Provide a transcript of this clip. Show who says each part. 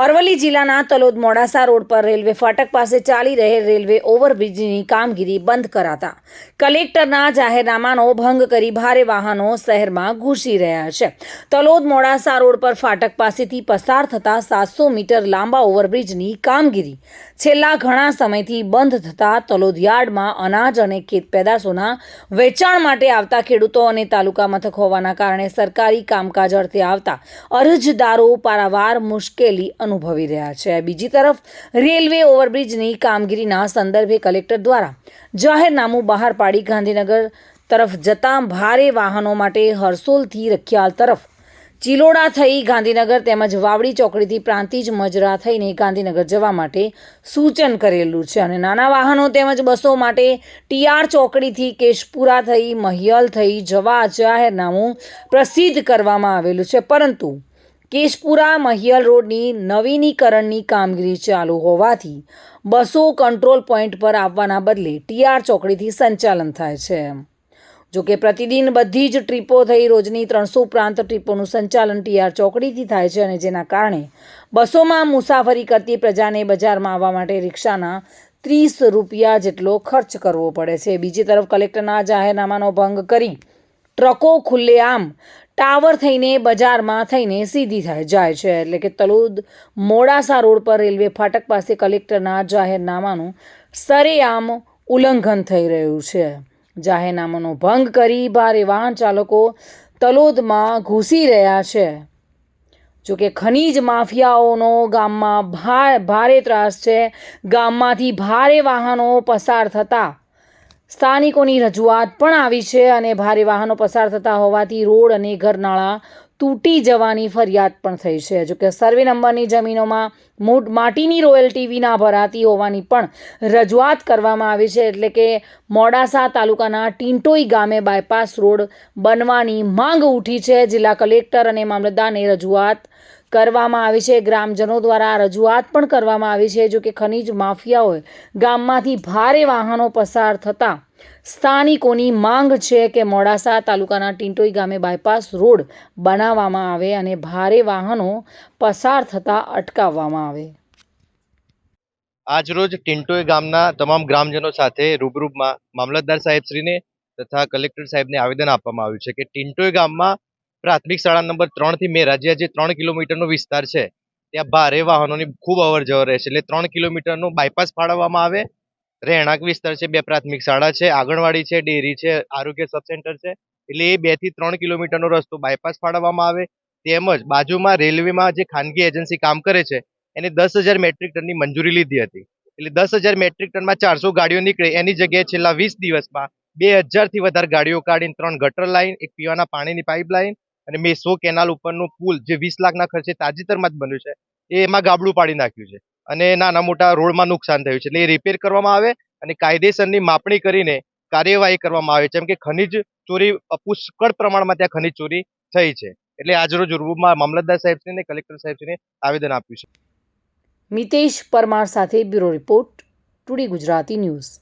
Speaker 1: અરવલ્લી જિલ્લાના તલોદ મોડાસા રોડ પર રેલવે ફાટક પાસે ચાલી રહેલ રેલવે ઓવરબ્રિજની કામગીરી બંધ કરાતા કલેક્ટરના જાહેરનામાનો ભંગ કરી ભારે વાહનો શહેરમાં ઘૂસી રહ્યા છે. તલોદ મોડાસા રોડ પર ફાટક પાસેથી પસાર થતા 700 મીટર લાંબા ઓવરબ્રિજની કામગીરી છેલ્લા ઘણા સમયથી બંધ થતા તલોદ યાર્ડમાં અનાજ અને ખેત પેદાશોના વેચાણ માટે આવતા ખેડૂતો અને તાલુકા મથક હોવાના કારણે સરકારી કામકાજ અર્થે આવતા અરજદારો પારાવાર મુશ્કેલી અનુભવી રહ્યા છે. બીજી તરફ રેલવે ઓવરબ્રિજની કામગીરીના સંદર્ભે કલેક્ટર દ્વારા જાહેરનામું બહાર પાડી ગાંધીનગર તરફ જતા ભારે વાહનો માટે હરસોલથી રખિયાલ તરફ, ચિલોડા થઈ ગાંધીનગર તેમજ વાવડી ચોકડીથી પ્રાંતિજ મજરા થઈને ગાંધીનગર જવા માટે સૂચન કરેલું છે અને નાના વાહનો તેમજ બસો માટે ટીઆર ચોકડીથી કેશપુરા થઈ મહિયલ થઈ જવા જાહેરનામું પ્રસિદ્ધ કરવામાં આવેલું છે. પરંતુ કેશપુરા મહિયલ રોડની નવીનીકરણની કામગીરી ચાલુ હોવાથી બસો કંટ્રોલ પોઈન્ટ પર આવવાના બદલે ટીઆર ચોકડીથી સંચાલન થાય છે. જોકે પ્રતિદિન બધી જ ટ્રીપો થઈ રોજની 300 ઉપરાંત ટ્રીપોનું સંચાલન ટીઆર ચોકડીથી થાય છે અને જેના કારણે બસોમાં મુસાફરી કરતી પ્રજાને બજારમાં આવવા માટે રિક્ષાના 30 રૂપિયા જેટલો ખર્ચ કરવો પડે છે. બીજી તરફ કલેક્ટરના જાહેરનામાનો ભંગ કરી ટ્રકો ખુલ્લેઆમ ટાવર થઈને બજારમાં થઈને સીધી જાય છે. એટલે કે તલોદ મોડાસા રોડ પર રેલવે ફાટક પાસે કલેક્ટરના જાહેરનામાનું સરેઆમ ઉલ્લંઘન થઈ રહ્યું છે. જાહેરનામાનો ભંગ કરી ભારે વાહન ચાલકો તલોદમાં ઘૂસી રહ્યા છે. જોકે ખનીજ માફિયાઓનો ગામમાં ભારે ત્રાસ છે. ગામમાંથી ભારે વાહનો પસાર થતા સ્થાનિકોની રજૂઆત પણ આવી છે અને ભારે વાહનો પસાર થતા હોવાથી રોડ અને ઘરનાળા તૂટી જવાની ફરિયાદ પણ થઈ છે. જોકે સર્વે નંબરની જમીનોમાં માટીની રોયલ્ટી વિના ભરાતી હોવાની પણ રજૂઆત કરવામાં આવી છે. એટલે કે મોડાસા તાલુકાના ટિંટોઈ ગામે બાયપાસ રોડ બનવાની માંગ ઉઠી છે. જિલ્લા કલેક્ટર અને મામલતદારને રજૂઆત કરવામાં આવી છે. ગ્રામજનો દ્વારા રજૂઆત પણ કરવામાં આવી છે. જોકે ખનીજ માફિયાઓએ ગામમાંથી ભારે વાહનો પસાર થતા સ્થાનિકોની માંગ છે કે મોડાસા તાલુકાના ટિંટોઈ ગામે બાયપાસ રોડ બનાવવામાં આવે અને ભારે વાહનો પસાર થતા અટકાવવામાં આવે.
Speaker 2: આજરોજ ટિંટોઈ ગામના તમામ ગ્રામજનો સાથે રૂબરૂમાં મામલતદાર સાહેબશ્રીને તથા કલેક્ટર સાહેબને આવેદન આપવામાં આવ્યું છે કે ટિંટોઈ ગામમાં પ્રાથમિક શાળા નંબર 3 થી મેરાજીયા જે 3 કિલોમીટરનો વિસ્તાર છે ત્યાં ભારે વાહનોની ખૂબ અવરજવર રહે છે. એટલે 3 કિલોમીટરનો બાયપાસ ફાળવવામાં આવે. રહેણાંક વિસ્તાર છે, 2 પ્રાથમિક શાળા છે, આંગણવાડી છે, ડેરી છે, આરોગ્ય સબ સેન્ટર છે. એટલે એ 2 થી 3 કિલોમીટરનો રસ્તો બાયપાસ ફાળવવામાં આવે. તેમજ બાજુમાં રેલવેમાં જે ખાનગી એજન્સી કામ કરે છે એને 10,000 મેટ્રિક ટનની મંજૂરી લીધી હતી. એટલે 10,000 મેટ્રિક ટનમાં 400 ગાડીઓ નીકળે એની જગ્યાએ છેલ્લા 20 દિવસમાં 2,000 થી વધારે ગાડીઓ કાઢીને 3 ગટર લાઈન, એક પીવાના પાણીની પાઇપલાઇન અને મેસો કેનાલ ઉપરનું પુલ જે 20 લાખના ખર્ચે તાજેતરમાં જ બન્યું છે એમાં ગાબડું પાડી નાખ્યું છે અને નાના મોટા રોડમાં નુકસાન થયું છે. એટલે એ રિપેર કરવામાં આવે અને કાયદેસરની માપણી કરીને કાર્યવાહી કરવામાં આવે. જેમ કે ખનીજ ચોરી પુષ્કળ પ્રમાણમાં ત્યાં ખનીજ ચોરી થઈ છે. એટલે આજરોજ રૂબરૂમાં મામલતદાર સાહેબશ્રીને કલેક્ટર સાહેબશ્રીને આવેદન આપ્યું છે.
Speaker 1: મિતેશ પરમાર સાથે bureau report, today Gujarati news.